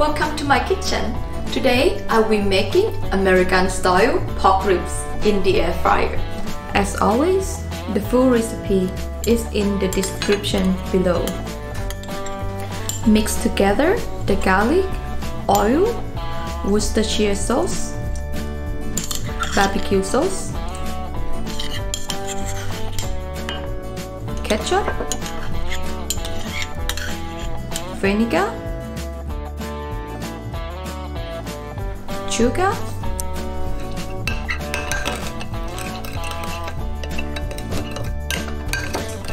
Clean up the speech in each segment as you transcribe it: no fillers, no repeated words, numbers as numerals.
Welcome to my kitchen. Today I will be making American style pork ribs in the air fryer. As always, the full recipe is in the description below. Mix together the garlic, oil, Worcestershire sauce, barbecue sauce, ketchup, vinegar, sugar,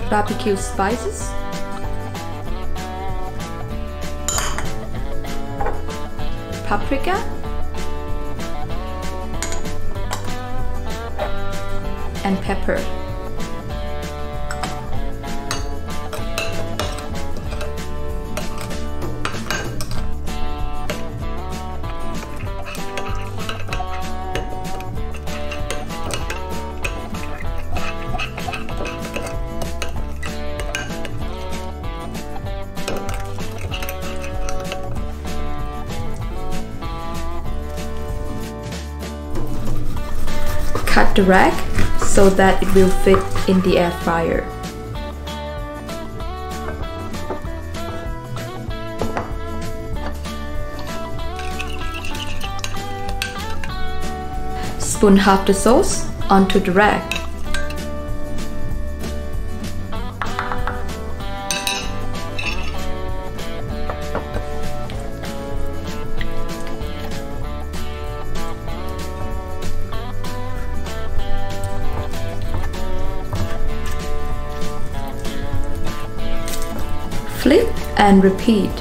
barbecue spices, paprika, and pepper. Cut the rack so that it will fit in the air fryer. Spoon half the sauce onto the rack. Flip and repeat.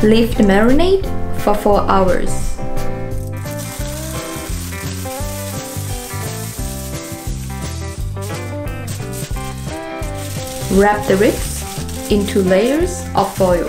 Leave the marinade for 4 hours. Wrap the ribs into layers of foil.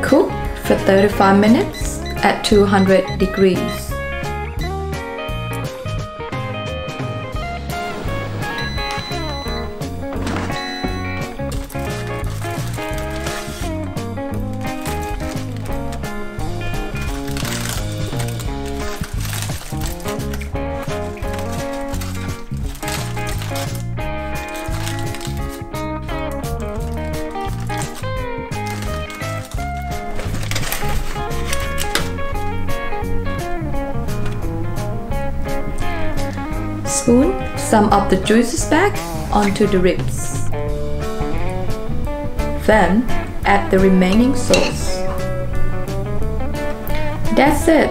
Cook for 35 minutes at 200 degrees. Spoon some of the juices back onto the ribs. Then add the remaining sauce. That's it.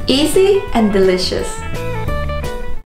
Easy and delicious.